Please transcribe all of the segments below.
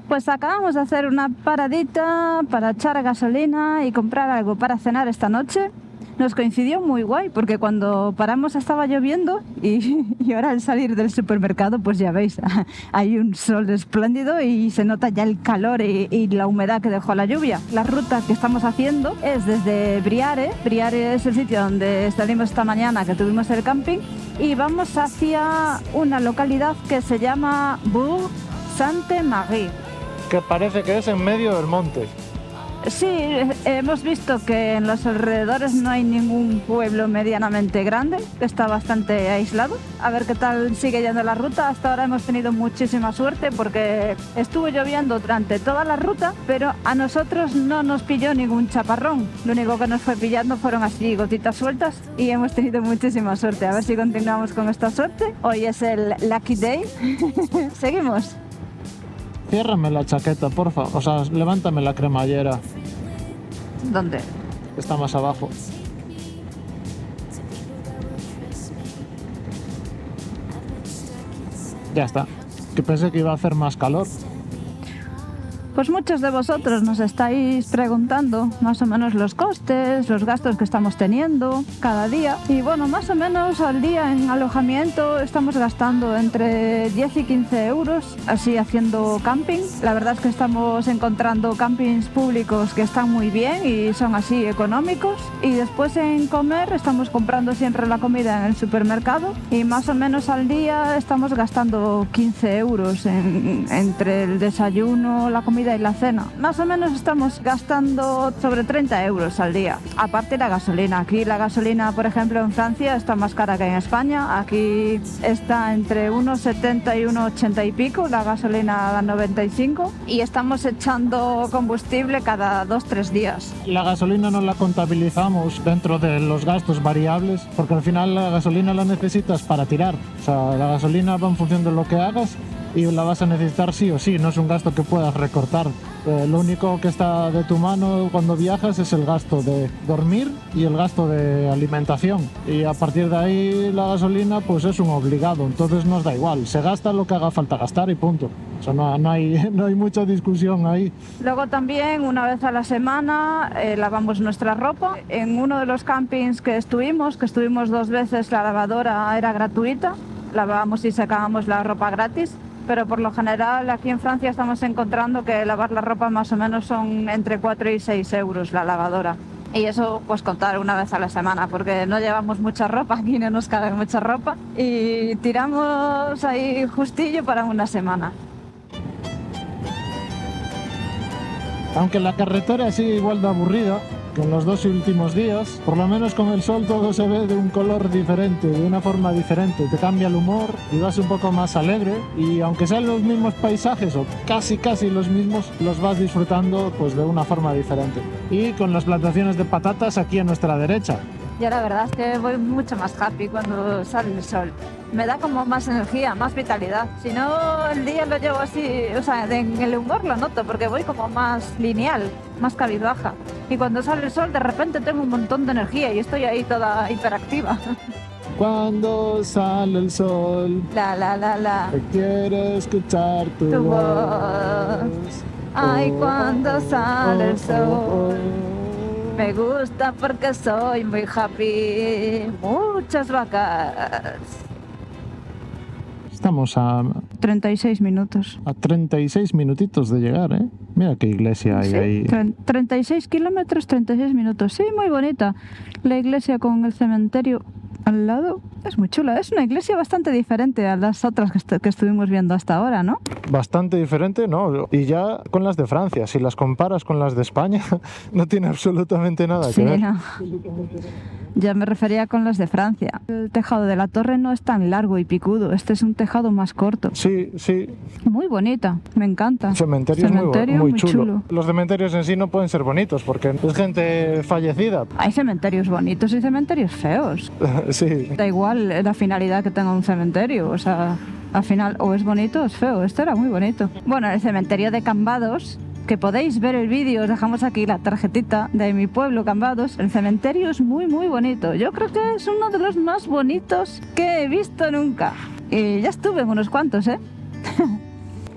Pues acabamos de hacer una paradita para echar gasolina y comprar algo para cenar esta noche. Nos coincidió muy guay porque cuando paramos estaba lloviendo y ahora al salir del supermercado pues ya veis, hay un sol espléndido y se nota ya el calor y la humedad que dejó la lluvia. La ruta que estamos haciendo es desde Briare. Briare es el sitio donde salimos esta mañana que tuvimos el camping y vamos hacia una localidad que se llama Bourg-Sainte-Marie. Que parece que es en medio del monte. Sí, hemos visto que en los alrededores no hay ningún pueblo medianamente grande, que está bastante aislado. A ver qué tal sigue yendo la ruta. Hasta ahora hemos tenido muchísima suerte porque estuvo lloviendo durante toda la ruta, pero a nosotros no nos pilló ningún chaparrón. Lo único que nos fue pillando fueron así gotitas sueltas y hemos tenido muchísima suerte. A ver si continuamos con esta suerte. Hoy es el Lucky Day. Seguimos. Ciérrame la chaqueta, porfa. O sea, levántame la cremallera. ¿Dónde? Está más abajo. Ya está. Que pensé que iba a hacer más calor. Pues muchos de vosotros nos estáis preguntando más o menos los costes, los gastos que estamos teniendo cada día. Y bueno, más o menos al día en alojamiento estamos gastando entre 10 y 15 euros, así haciendo camping. La verdad es que estamos encontrando campings públicos que están muy bien y son así económicos. Y después en comer estamos comprando siempre la comida en el supermercado y más o menos al día estamos gastando 15 euros entre el desayuno, la comida y la cena. Más o menos estamos gastando sobre 30 euros al día. Aparte la gasolina. Aquí la gasolina, por ejemplo, en Francia está más cara que en España. Aquí está entre 1,70 y 1,80 y pico la gasolina a 95 y estamos echando combustible cada 2-3 días. La gasolina no la contabilizamos dentro de los gastos variables porque al final la gasolina la necesitas para tirar. O sea, la gasolina va en función de lo que hagas y la vas a necesitar sí o sí, no es un gasto que puedas recortar. Lo único que está de tu mano cuando viajas es el gasto de dormir y el gasto de alimentación. Y a partir de ahí la gasolina pues es un obligado, entonces nos da igual, se gasta lo que haga falta gastar y punto. O sea, no hay mucha discusión ahí. Luego también una vez a la semana lavamos nuestra ropa. En uno de los campings que estuvimos 2 veces, la lavadora era gratuita, lavábamos y secábamos la ropa gratis. Pero por lo general aquí en Francia estamos encontrando que lavar la ropa más o menos son entre 4 y 6 euros la lavadora. Y eso pues contar una vez a la semana, porque no llevamos mucha ropa, aquí no nos cabe mucha ropa y tiramos ahí justillo para una semana. Aunque la carretera sigue igual de aburrida que en los 2 últimos días, por lo menos con el sol todo se ve de un color diferente, de una forma diferente, te cambia el humor y vas un poco más alegre y aunque sean los mismos paisajes o casi los mismos, los vas disfrutando pues de una forma diferente. Y con las plantaciones de patatas aquí a nuestra derecha. Yo la verdad es que voy mucho más happy cuando sale el sol. Me da como más energía, más vitalidad. Si no, el día lo llevo así, o sea, en el humor lo noto porque voy como más lineal, más cabizbaja. Y cuando sale el sol, de repente tengo un montón de energía y estoy ahí toda hiperactiva. Cuando sale el sol, la. quiero escuchar tu voz. Ay, cuando sale el sol. Me gusta porque soy muy happy. Muchas vacas. Estamos a 36 minutos. A 36 minutitos de llegar, ¿eh? Mira qué iglesia hay ahí. 36 kilómetros, 36 minutos. Sí, muy bonita. La iglesia con el cementerio al lado es muy chula. Es una iglesia bastante diferente a las otras que estuvimos viendo hasta ahora, ¿no? Bastante diferente, ¿no? Y ya con las de Francia, si las comparas con las de España, no tiene absolutamente nada que ver. No. Ya me refería con las de Francia. El tejado de la torre no es tan largo y picudo. Este es un tejado más corto. Sí. Muy bonita, me encanta. Cementerio muy chulo. Los cementerios en sí no pueden ser bonitos porque es gente fallecida. Hay cementerios bonitos y cementerios feos. Sí. Da igual la finalidad que tenga un cementerio, o sea, al final o es bonito o es feo. Este era muy bonito. Bueno, el cementerio de Cambados, que podéis ver el vídeo, os dejamos aquí la tarjetita de mi pueblo, Cambados. El cementerio es muy bonito. Yo creo que es uno de los más bonitos que he visto nunca. Y ya estuve en unos cuantos, ¿eh?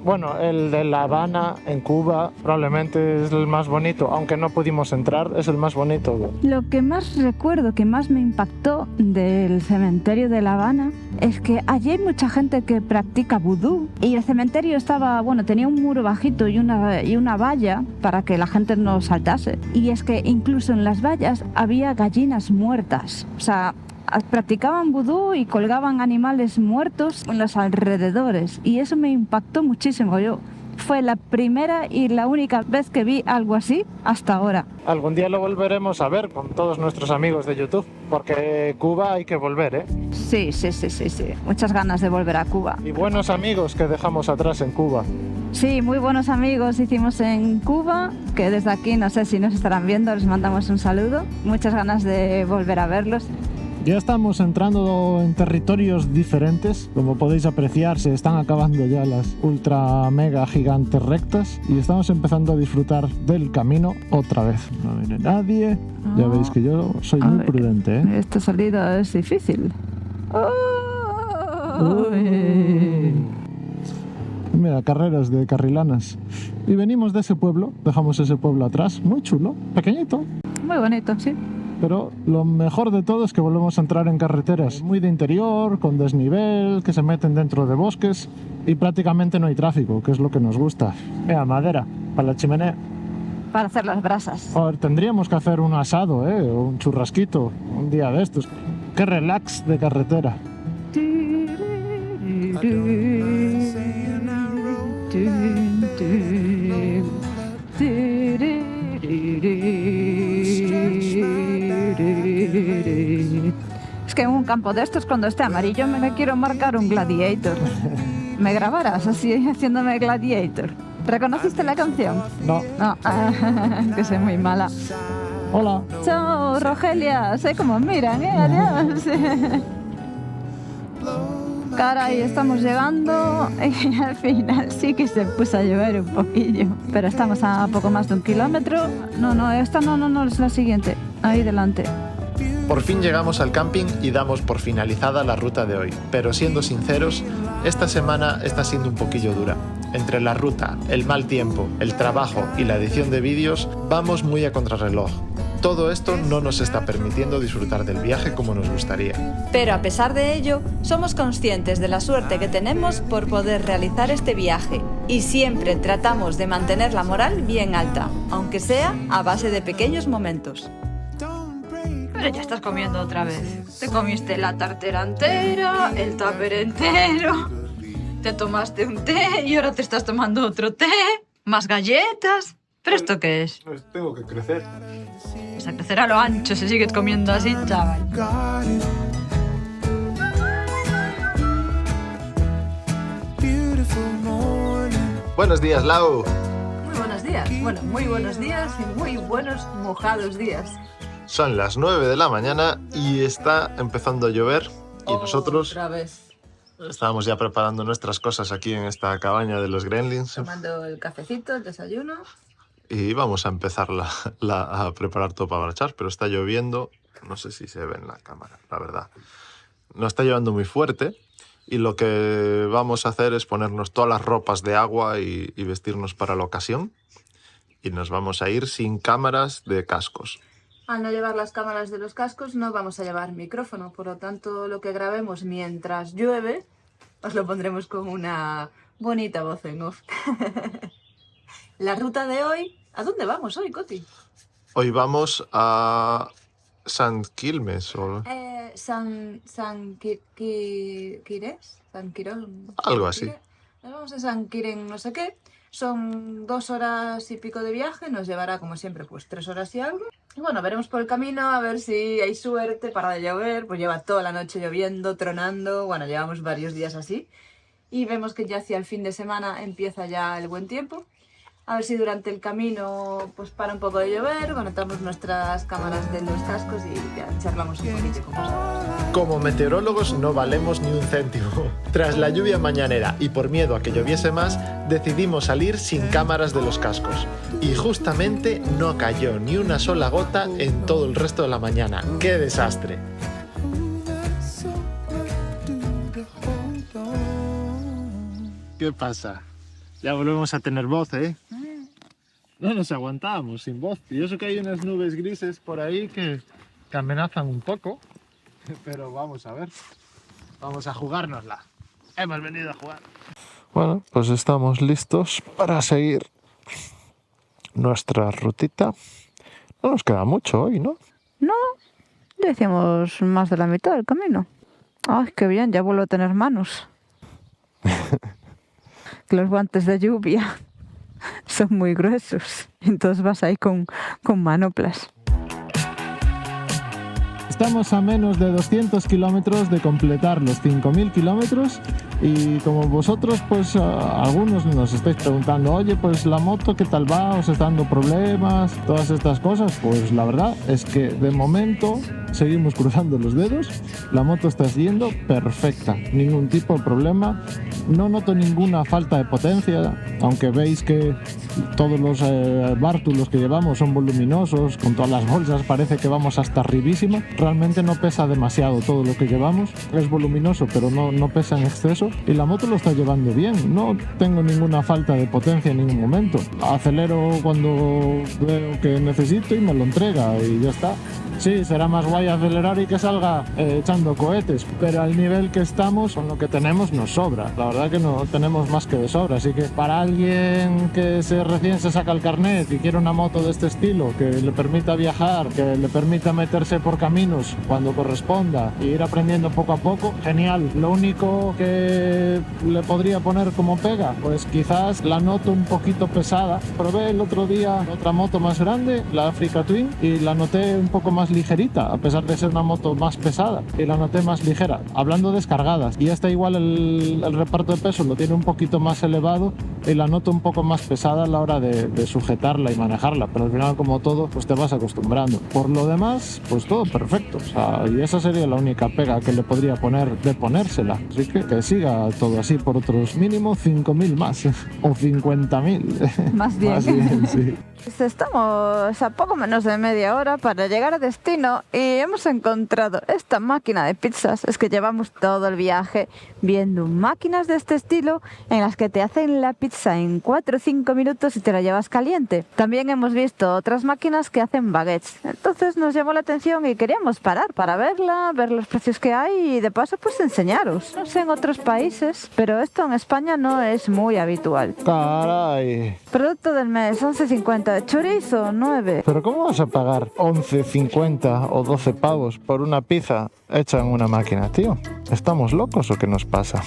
Bueno, el de La Habana, en Cuba, probablemente es el más bonito, aunque no pudimos entrar, es el más bonito. Lo que más recuerdo, que más me impactó del cementerio de La Habana, es que allí hay mucha gente que practica vudú y el cementerio estaba, bueno, tenía un muro bajito y una valla para que la gente no saltase. Y es que incluso en las vallas había gallinas muertas, o sea, practicaban vudú y colgaban animales muertos en los alrededores y eso me impactó muchísimo. Fue la primera y la única vez que vi algo así hasta ahora. Algún día lo volveremos a ver con todos nuestros amigos de YouTube, porque Cuba hay que volver, ¿eh? Sí. Muchas ganas de volver a Cuba. Y buenos amigos que dejamos atrás en Cuba. Sí, muy buenos amigos hicimos en Cuba, que desde aquí no sé si nos estarán viendo, les mandamos un saludo. Muchas ganas de volver a verlos. Ya estamos entrando en territorios diferentes. Como podéis apreciar, se están acabando ya las ultra mega gigantes rectas y estamos empezando a disfrutar del camino otra vez. No viene nadie. Ya veis que yo soy muy prudente, ¿eh? Esta salida es difícil. Mira, carreras de carrilanas. Y venimos de ese pueblo, dejamos ese pueblo atrás, muy chulo, pequeñito. Muy bonito, sí. Pero lo mejor de todo es que volvemos a entrar en carreteras muy de interior, con desnivel, que se meten dentro de bosques y prácticamente no hay tráfico, que es lo que nos gusta. Mira, madera, para la chimenea. Para hacer las brasas. A ver, tendríamos que hacer un asado, o un churrasquito, un día de estos. Qué relax de carretera. Es que en un campo de estos, cuando esté amarillo, me quiero marcar un gladiator. ¿Me grabarás así haciéndome gladiator? ¿Reconociste la canción? No. No, que soy muy mala. Hola. Chao, Rogelia. Sé cómo miran, adiós. Caray, estamos llegando y al final sí que se puso a llover un poquillo. Pero estamos a poco más de 1 kilómetro. No, esta no, es la siguiente. Ahí delante. Por fin llegamos al camping y damos por finalizada la ruta de hoy. Pero siendo sinceros, esta semana está siendo un poquillo dura. Entre la ruta, el mal tiempo, el trabajo y la edición de vídeos, vamos muy a contrarreloj. Todo esto no nos está permitiendo disfrutar del viaje como nos gustaría. Pero a pesar de ello, somos conscientes de la suerte que tenemos por poder realizar este viaje y siempre tratamos de mantener la moral bien alta, aunque sea a base de pequeños momentos. Pero ya estás comiendo otra vez. Te comiste la tartera entera, el tupper entero, te tomaste un té y ahora te estás tomando otro té, más galletas. ¿Pero esto qué es? Pues tengo que crecer. Pues a crecer a lo ancho si sigues comiendo así, chaval. Buenos días, Lau. Muy buenos días. Bueno, muy buenos días y muy buenos mojados días. Son las 9 de la mañana y está empezando a llover y nosotros Otra vez. estábamos ya preparando nuestras cosas aquí en esta cabaña de los Gremlins Tomando el cafecito, el desayuno. y vamos a empezar a preparar todo para marchar, pero está lloviendo, no sé si se ve en la cámara, la verdad. No está lloviendo muy fuerte y lo que vamos a hacer es ponernos todas las ropas de agua y vestirnos para la ocasión y nos vamos a ir sin cámaras de cascos. Al no llevar las cámaras de los cascos no vamos a llevar micrófono, por lo tanto lo que grabemos mientras llueve os lo pondremos con una bonita voz en off. La ruta de hoy, ¿a dónde vamos hoy, Coti? Hoy vamos a Sant Quilmes o San Quirón. algo así. Nos vamos a San Quirén no sé qué. Son 2 horas y pico de viaje, nos llevará como siempre pues 3 horas y algo. Y bueno, veremos por el camino a ver si hay suerte para de llover, pues lleva toda la noche lloviendo, tronando, bueno, llevamos varios días así. Y vemos que ya hacia el fin de semana empieza ya el buen tiempo. A ver si durante el camino pues para un poco de llover, conectamos nuestras cámaras de los cascos y ya charlamos un poquito con vosotros. Como meteorólogos no valemos ni un céntimo. Tras la lluvia mañanera y por miedo a que lloviese más, decidimos salir sin cámaras de los cascos. Y justamente no cayó ni una sola gota en todo el resto de la mañana. ¡Qué desastre! ¿Qué pasa? Ya volvemos a tener voz, ¿eh? No nos aguantábamos sin voz. Y eso que hay unas nubes grises por ahí que amenazan un poco. Pero vamos a ver. Vamos a jugárnosla. Hemos venido a jugar. Bueno, pues estamos listos para seguir nuestra rutita. No nos queda mucho hoy, ¿no? No, ya hicimos más de la mitad del camino. Ay, qué bien, ya vuelvo a tener manos. Los guantes de lluvia son muy gruesos, entonces vas ahí con manoplas. Estamos a menos de 200 kilómetros de completar los 5.000 kilómetros y como vosotros, pues algunos nos estáis preguntando, oye, pues la moto, ¿qué tal va? ¿Os está dando problemas? Todas estas cosas, pues la verdad es que de momento seguimos cruzando los dedos, la moto está yendo perfecta, ningún tipo de problema, no noto ninguna falta de potencia, aunque veis que todos los bártulos que llevamos son voluminosos, con todas las bolsas parece que vamos hasta arribísima. Realmente no pesa demasiado todo lo que llevamos, es voluminoso pero no pesa en exceso y la moto lo está llevando bien, no tengo ninguna falta de potencia en ningún momento. Acelero cuando veo que necesito y me lo entrega y ya está. Sí, será más guay acelerar y que salga echando cohetes, pero al nivel que estamos, con lo que tenemos nos sobra. La verdad que no tenemos más que de sobra, así que para alguien que recién se saca el carnet y quiere una moto de este estilo, que le permita viajar, que le permita meterse por caminos cuando corresponda e ir aprendiendo poco a poco, genial. Lo único que le podría poner como pega, pues quizás la noto un poquito pesada. Probé el otro día otra moto más grande, la Africa Twin, y la noté un poco más ligerita, a pesar de ser una moto más pesada, y la noté más ligera, hablando descargadas, y esta igual el reparto de peso lo tiene un poquito más elevado y la noto un poco más pesada a la hora de sujetarla y manejarla, pero al final, como todo, pues te vas acostumbrando. Por lo demás, pues todo perfecto, o sea, y esa sería la única pega que le podría poner de ponérsela, así que siga todo así por otros mínimo 5.000 más o 50.000 Más bien. más bien, sí. Estamos a poco menos de media hora para llegar a destino y hemos encontrado esta máquina de pizzas. Es que llevamos todo el viaje viendo máquinas de este estilo en las que te hacen la pizza en 4 o 5 minutos y te la llevas caliente. También hemos visto otras máquinas que hacen baguettes. Entonces nos llamó la atención y queríamos parar para verla, ver los precios que hay y de paso pues enseñaros. No sé en otros países, pero esto en España no es muy habitual. Caray. Producto del mes, 11,50. Chorizo, 9. ¿Pero cómo vas a pagar 11,50 o 12 pavos por una pizza hecha en una máquina, tío? ¿Estamos locos o qué nos pasa?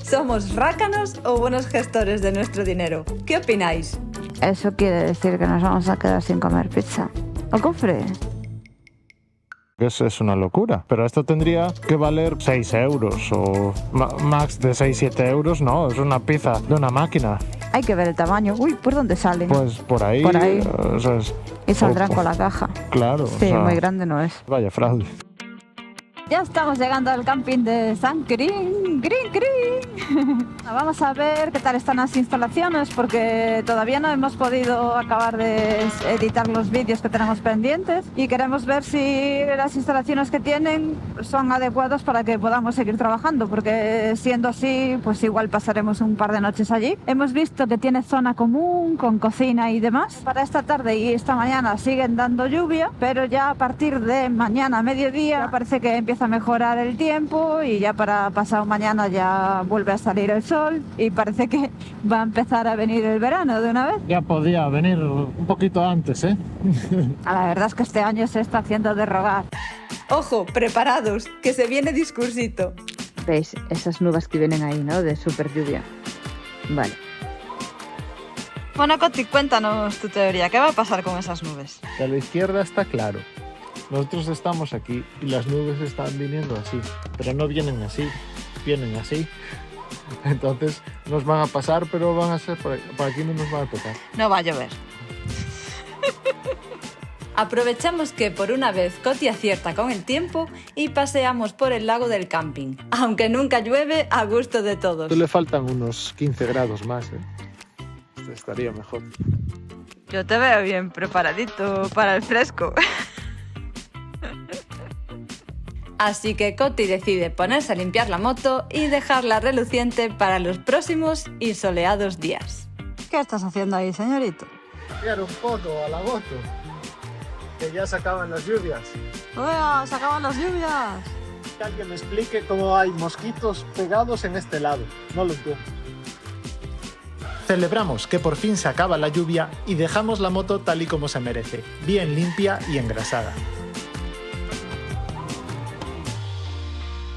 ¿Somos rácanos o buenos gestores de nuestro dinero? ¿Qué opináis? Eso quiere decir que nos vamos a quedar sin comer pizza. ¿O cofre? Es una locura, pero esto tendría que valer 6 euros o max de 6-7 euros, no, es una pizza de una máquina. Hay que ver el tamaño. Uy, ¿por dónde salen? Pues por ahí. O sea, y saldrán con la caja. Claro. Sí, o sea, muy grande no es. Vaya fraude. Ya estamos llegando al camping de San Quirón. Vamos a ver qué tal están las instalaciones porque todavía no hemos podido acabar de editar los vídeos que tenemos pendientes y queremos ver si las instalaciones que tienen son adecuadas para que podamos seguir trabajando, porque siendo así pues igual pasaremos un par de noches allí. Hemos visto que tiene zona común con cocina y demás. Para esta tarde y esta mañana siguen dando lluvia, pero ya a partir de mañana a mediodía parece que empieza a mejorar el tiempo y ya para pasado mañana ya vuelve a salir el sol y parece que va a empezar a venir el verano de una vez. Ya podía venir un poquito antes, ¿eh? La verdad es que este año se está haciendo de rogar. Ojo, preparados, que se viene discursito. ¿Veis esas nubes que vienen ahí, no? De super lluvia. Vale. Bueno, Coti, cuéntanos tu teoría. ¿Qué va a pasar con esas nubes? A la izquierda está claro. Nosotros estamos aquí y las nubes están viniendo así, pero no vienen así, vienen así. Entonces nos van a pasar, pero van a ser por aquí no nos van a tocar. No va a llover. Aprovechamos que por una vez Coti acierta con el tiempo y paseamos por el lago del camping. Aunque nunca llueve, a gusto de todos. Le faltan unos 15 grados más, ¿eh? Estaría mejor. Yo te veo bien preparadito para el fresco. Así que Coti decide ponerse a limpiar la moto y dejarla reluciente para los próximos y soleados días. ¿Qué estás haciendo ahí, señorito? Limpiar un poco a la moto, que ya se acaban las lluvias. ¡Uy, se acaban las lluvias! Que alguien me explique cómo hay mosquitos pegados en este lado. No lo entiendo. Celebramos que por fin se acaba la lluvia y dejamos la moto tal y como se merece, bien limpia y engrasada.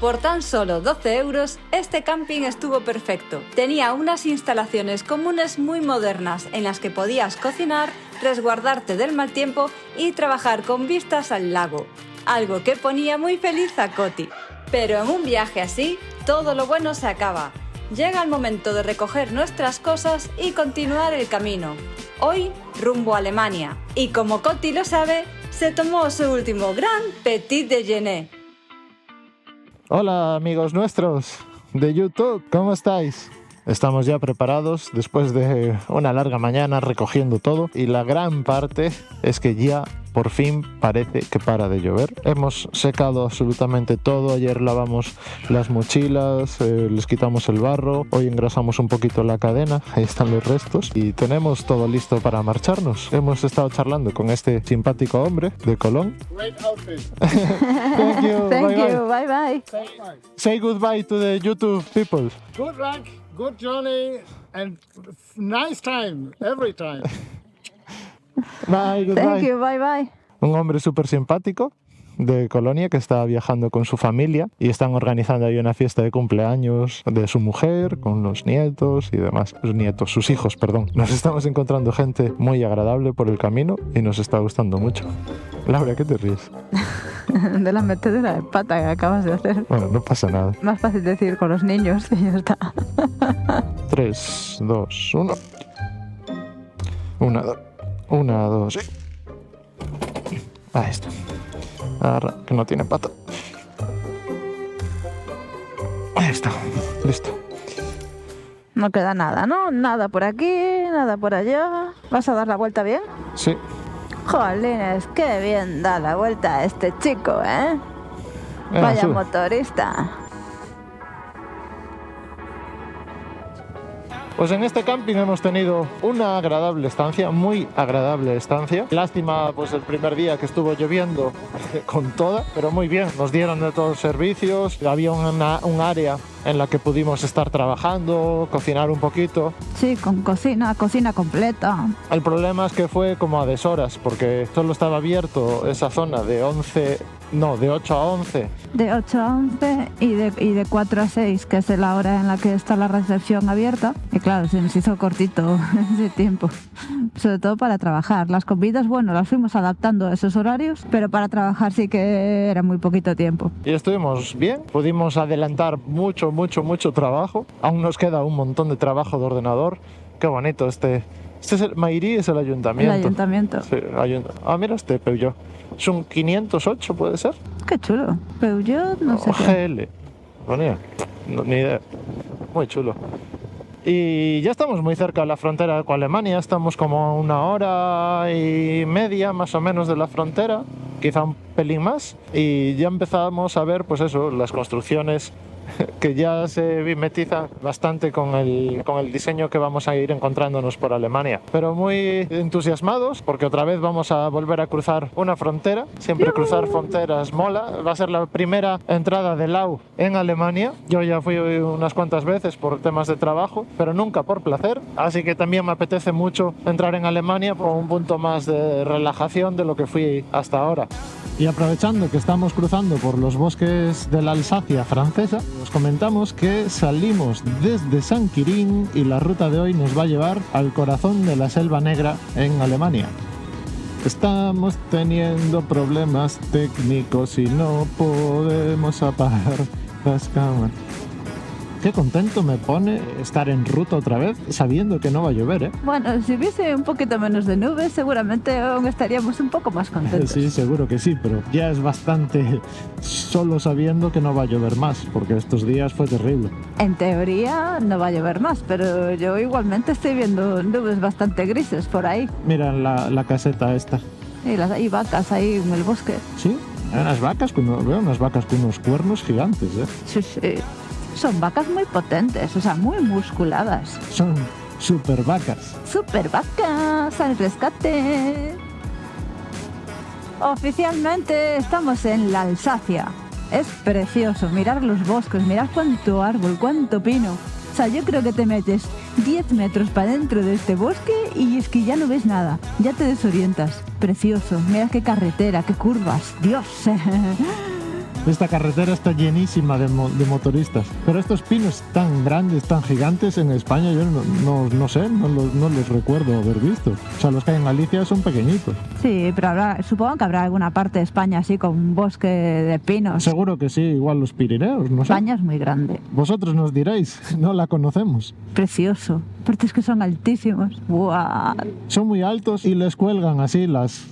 Por tan solo 12 euros, este camping estuvo perfecto. Tenía unas instalaciones comunes muy modernas en las que podías cocinar, resguardarte del mal tiempo y trabajar con vistas al lago. Algo que ponía muy feliz a Coti. Pero en un viaje así, todo lo bueno se acaba. Llega el momento de recoger nuestras cosas y continuar el camino. Hoy, rumbo a Alemania. Y como Coti lo sabe, se tomó su último gran petit déjeuner. Hola amigos nuestros de YouTube, ¿cómo estáis? Estamos ya preparados después de una larga mañana recogiendo todo y la gran parte es que ya por fin parece que para de llover. Hemos secado absolutamente todo, ayer lavamos las mochilas, les quitamos el barro, hoy engrasamos un poquito la cadena, ahí están los restos y tenemos todo listo para marcharnos. Hemos estado charlando con este simpático hombre de Colón. Great outfit. Thank you. Thank bye, you, bye bye. Say goodbye to the YouTube people. Good luck, good journey, and nice time, every time. Bye, goodbye. Thank you, bye bye. Un hombre súper simpático de Colonia que está viajando con su familia y están organizando ahí una fiesta de cumpleaños de su mujer con los nietos y demás. Sus hijos, perdón. Nos estamos encontrando gente muy agradable por el camino y nos está gustando mucho. Laura, ¿qué te ríes? De la metedura de pata que acabas de hacer. Bueno, no pasa nada. Más fácil decir con los niños y ya está. 3, 2, 1. 1, 2, sí. Ahí está. Ahora, que no tiene pata. Ahí está. Listo. No queda nada, ¿no? Nada por aquí, nada por allá. ¿Vas a dar la vuelta bien? Sí. Jolines, qué bien da la vuelta este chico, ¿eh? Vaya sube. motorista. Pues en este camping hemos tenido una agradable estancia, muy agradable estancia. Lástima pues el primer día que estuvo lloviendo con toda, pero muy bien. Nos dieron de todos los servicios, había un área en la que pudimos estar trabajando, cocinar un poquito. Sí, con cocina completa. El problema es que fue como a deshoras, porque solo estaba abierto esa zona de 8 a 11. De 8 a 11 y de 4 a 6, que es la hora en la que está la recepción abierta. Y claro, se nos hizo cortito ese tiempo. Sobre todo para trabajar. Las comidas, bueno, las fuimos adaptando a esos horarios, pero para trabajar sí que era muy poquito tiempo. Y estuvimos bien, pudimos adelantar mucho trabajo. Aún nos queda un montón de trabajo de ordenador. Qué bonito este es el Mairí, es el ayuntamiento. El ayuntamiento. Sí, mira este Peugeot. Es un 508, ¿puede ser? Qué chulo. Peugeot, no sé qué. GL. Ponía. No, ni idea. Muy chulo. Y ya estamos muy cerca de la frontera con Alemania. Estamos como a 1h30 más o menos de la frontera. Quizá un pelín más. Y ya empezamos a ver, pues eso, las construcciones que ya se mimetizan bastante con el diseño que vamos a ir encontrándonos por Alemania. Pero muy entusiasmados porque otra vez vamos a volver a cruzar una frontera. Siempre cruzar fronteras mola. Va a ser la primera entrada de Lau en Alemania. Yo ya fui unas cuantas veces por temas de trabajo, pero nunca por placer. Así que también me apetece mucho entrar en Alemania por un punto más de relajación de lo que fui hasta ahora. Y aprovechando que estamos cruzando por los bosques de la Alsacia francesa, os comentamos que salimos desde San Quirín y la ruta de hoy nos va a llevar al corazón de la Selva Negra en Alemania. Estamos teniendo problemas técnicos y no podemos apagar las cámaras. Qué contento me pone estar en ruta otra vez, sabiendo que no va a llover, ¿eh? Bueno, si hubiese un poquito menos de nubes, seguramente aún estaríamos un poco más contentos. Sí, seguro que sí, pero ya es bastante solo sabiendo que no va a llover más, porque estos días fue terrible. En teoría no va a llover más, pero yo igualmente estoy viendo nubes bastante grises por ahí. Mira la caseta esta. Y hay vacas ahí en el bosque. ¿Sí? Hay unas vacas, veo unas vacas con unos cuernos gigantes, ¿eh? Sí, sí. Son vacas muy potentes, o sea, muy musculadas. Son super vacas. ¡Super vacas al rescate! Oficialmente estamos en la Alsacia. Es precioso, mirar los bosques, mirar cuánto árbol, cuánto pino. O sea, yo creo que te metes 10 metros para dentro de este bosque y es que ya no ves nada, ya te desorientas. Precioso, mira qué carretera, qué curvas, Dios. Esta carretera está llenísima de motoristas. Pero estos pinos tan grandes, tan gigantes, en España yo no sé, no los recuerdo haber visto. O sea, los que hay en Galicia son pequeñitos. Sí, pero supongo que habrá alguna parte de España así con un bosque de pinos. Seguro que sí, igual los Pirineos, no sé. España es muy grande. Vosotros nos diréis, no la conocemos. Precioso. Aparte es que son altísimos. ¡Buah! Son muy altos y les cuelgan así las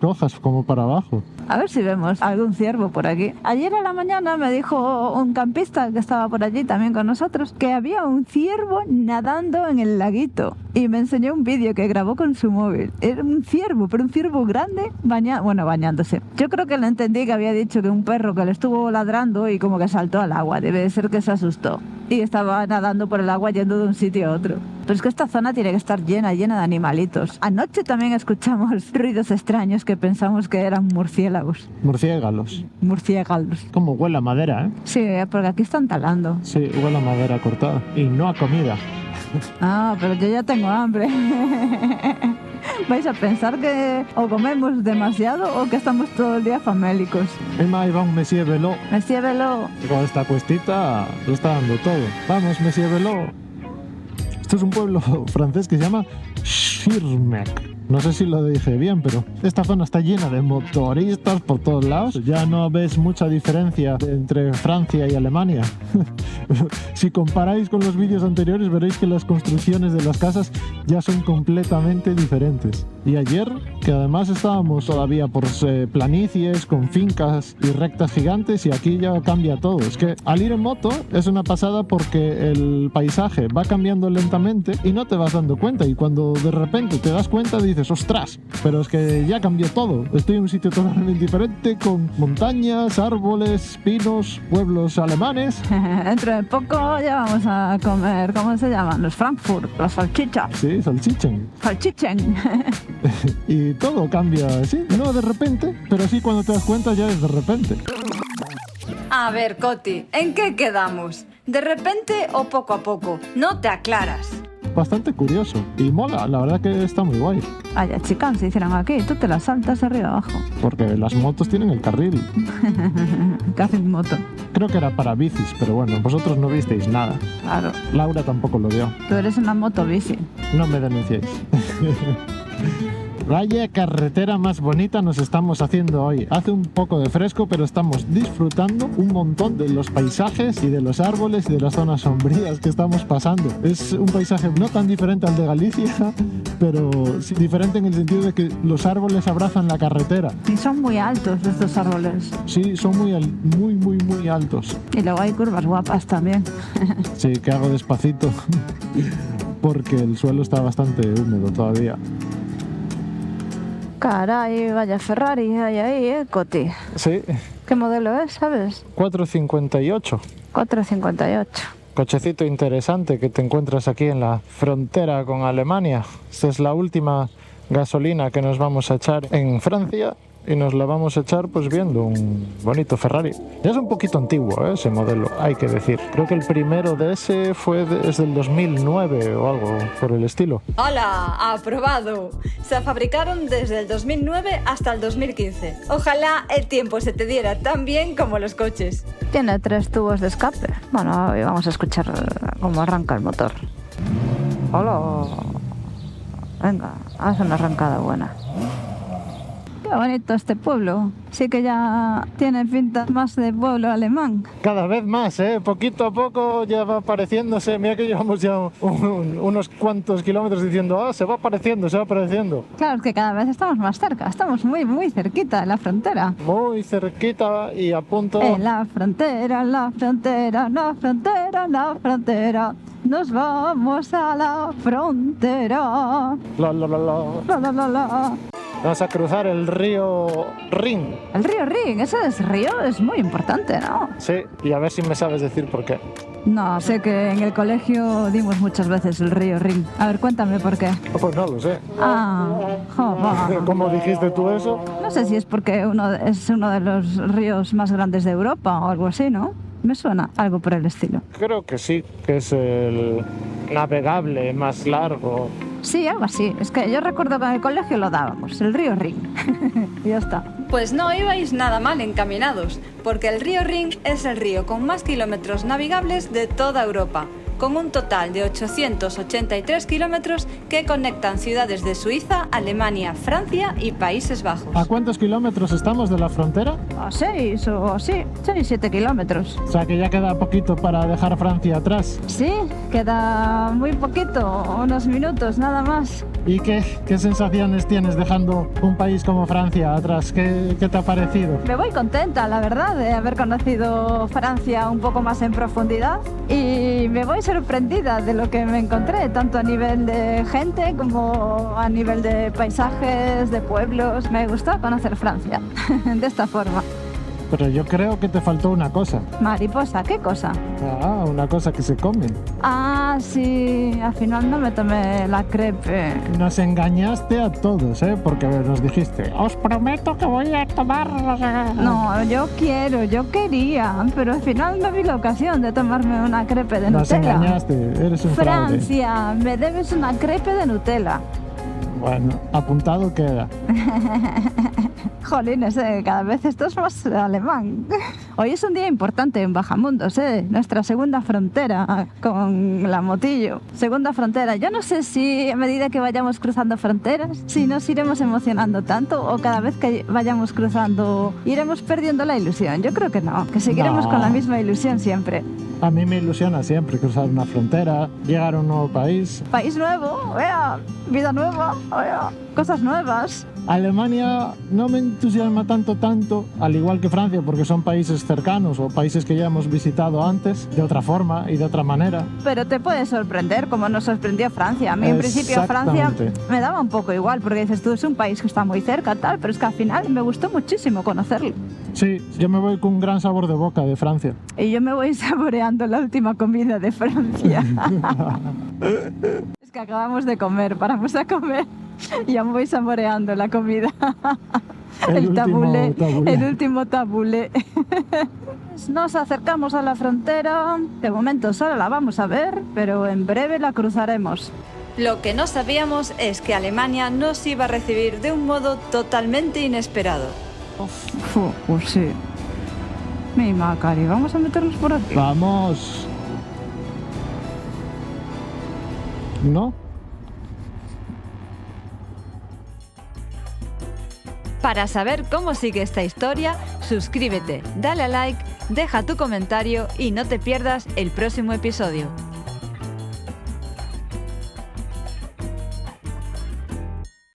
hojas como para abajo. A ver si vemos algún ciervo por aquí. Ayer a la mañana me dijo un campista que estaba por allí también con nosotros que había un ciervo nadando en el laguito. Y me enseñó un vídeo que grabó con su móvil. Era un ciervo, pero un ciervo grande bañándose. Yo creo que le entendí que había dicho que un perro que le estuvo ladrando y como que saltó al agua. Debe de ser que se asustó. Y estaba nadando por el agua yendo de un sitio a otro. Pero es que esta zona tiene que estar llena de animalitos. Anoche también escuchamos ruidos extraños que pensamos que eran murciélagos. Murciélagos. Murciélagos. Como huele a madera, ¿eh? Sí, porque aquí están talando. Sí, huele a madera cortada. Y no a comida. Ah, pero yo ya tengo hambre. Vais a pensar que o comemos demasiado o que estamos todo el día famélicos. Emma, va un Monsieur Veló. Monsieur Veló. Con esta cuestita lo está dando todo. Vamos, Monsieur Veló. Esto es un pueblo francés que se llama Schirmeck. No sé si lo dije bien, pero esta zona está llena de motoristas por todos lados. Ya no ves mucha diferencia entre Francia y Alemania. Si comparáis con los vídeos anteriores, veréis que las construcciones de las casas ya son completamente diferentes. Y ayer, que además estábamos todavía por planicies, con fincas y rectas gigantes, y aquí ya cambia todo. Es que al ir en moto es una pasada porque el paisaje va cambiando lentamente y no te vas dando cuenta. Y cuando de repente te das cuenta, dices, ¡ostras! Pero es que ya cambió todo. Estoy en un sitio totalmente diferente, con montañas, árboles, pinos, pueblos alemanes. Dentro de poco ya vamos a comer, ¿cómo se llaman? Los Frankfurt, los salchichas. Sí, salchichen. Salchichen. Y todo cambia así, no de repente, pero sí cuando te das cuenta ya es de repente. A ver, Coti, ¿en qué quedamos? ¿De repente o poco a poco? No te aclaras. Bastante curioso y mola, la verdad que está muy guay. Vaya chicas, se hicieron aquí, tú te las saltas arriba abajo. Porque las motos tienen el carril. ¿Qué hacen moto? Creo que era para bicis, pero bueno, vosotros no visteis nada. Claro. Laura tampoco lo vio. Tú eres una moto bici. No me denunciéis. Vaya carretera más bonita nos estamos haciendo hoy. Hace un poco de fresco, pero estamos disfrutando un montón de los paisajes y de los árboles y de las zonas sombrías que estamos pasando. Es un paisaje no tan diferente al de Galicia, pero sí diferente en el sentido de que los árboles abrazan la carretera. Y son muy altos estos árboles. Sí, son muy altos. Y luego hay curvas guapas también. Sí, que hago despacito porque el suelo está bastante húmedo todavía. Caray, vaya Ferrari hay ahí, Coti. Sí. ¿Qué modelo es, sabes? 458. 458. Cochecito interesante que te encuentras aquí en la frontera con Alemania. Esta es la última gasolina que nos vamos a echar en Francia y nos la vamos a echar pues viendo un bonito Ferrari. Ya es un poquito antiguo ese modelo, hay que decir. Creo que el primero de ese es del 2009 o algo por el estilo. ¡Hola! ¡Aprobado! Se fabricaron desde el 2009 hasta el 2015. Ojalá el tiempo se te diera tan bien como los coches. Tiene 3 tubos de escape. Bueno, hoy vamos a escuchar cómo arranca el motor. ¡Hola! Venga, haz una arrancada buena. Qué bonito este pueblo. Sí que ya tiene pinta más de pueblo alemán. Cada vez más, poquito a poco ya va apareciéndose. Mira que llevamos ya unos cuantos kilómetros diciendo, se va apareciendo. Claro, es que cada vez estamos más cerca. Estamos muy cerquita de la frontera. Muy cerquita y a punto... En la frontera, la frontera, la frontera, la frontera. Nos vamos a la frontera. La. La. Vamos a cruzar el río Rin. El río Rin, ese río es muy importante, ¿no? Sí, y a ver si me sabes decir por qué. No, sé que en el colegio dimos muchas veces el río Rin. A ver, cuéntame por qué. Pues no lo sé. Va. ¿Cómo dijiste tú eso? No sé si es porque es uno de los ríos más grandes de Europa o algo así, ¿no? Me suena algo por el estilo. Creo que sí, que es el navegable más largo. Sí, algo así. Es que yo recuerdo que en el colegio lo dábamos, el río Rin. Y ya está. Pues no ibais nada mal encaminados, porque el río Rin es el río con más kilómetros navegables de toda Europa, con un total de 883 kilómetros que conectan ciudades de Suiza, Alemania, Francia y Países Bajos. ¿A cuántos kilómetros estamos de la frontera? A 6 o así, 6-7 kilómetros. O sea que ya queda poquito para dejar Francia atrás. Sí, queda muy poquito, unos minutos nada más. ¿Y qué sensaciones tienes dejando un país como Francia atrás? ¿Qué te ha parecido? Me voy contenta, la verdad, de haber conocido Francia un poco más en profundidad y me voy sorprendida de lo que me encontré, tanto a nivel de gente como a nivel de paisajes, de pueblos. Me gustó conocer Francia de esta forma. Pero yo creo que te faltó una cosa. Mariposa, ¿qué cosa? Una cosa que se come. Sí, al final no me tomé la crepe. Nos engañaste a todos, porque nos dijiste, os prometo que voy a tomar... No, yo quería, pero al final no vi la ocasión de tomarme una crepe de Nos Nutella. engañaste, eres un fraude. Francia, me debes una crepe de Nutella. Bueno, apuntado queda. Jolines, cada vez esto es más alemán. Hoy es un día importante en Bajamundos, nuestra segunda frontera con la motillo. Segunda frontera. Yo no sé si a medida que vayamos cruzando fronteras, si nos iremos emocionando tanto o cada vez que vayamos cruzando iremos perdiendo la ilusión. Yo creo que no, que seguiremos con la misma ilusión siempre. A mí me ilusiona siempre cruzar una frontera, llegar a un nuevo país. País nuevo, vida nueva, cosas nuevas. Alemania no me entusiasma tanto, al igual que Francia, porque son países cercanos o países que ya hemos visitado antes, de otra forma y de otra manera. Pero te puede sorprender, como nos sorprendió Francia. A mí en principio Francia me daba un poco igual, porque dices tú, es un país que está muy cerca, tal, pero es que al final me gustó muchísimo conocerlo. Sí, yo me voy con un gran sabor de boca de Francia. Y yo me voy saboreando la última comida de Francia. Es que acabamos de comer, paramos a comer y ya me voy saboreando la comida. El último tabulé. Nos acercamos a la frontera. De momento solo la vamos a ver, pero en breve la cruzaremos. Lo que no sabíamos es que Alemania nos iba a recibir de un modo totalmente inesperado. Pues sí. Mi Macari, vamos a meternos por aquí. ¡Vamos! ¿No? Para saber cómo sigue esta historia, suscríbete, dale a like, deja tu comentario y no te pierdas el próximo episodio.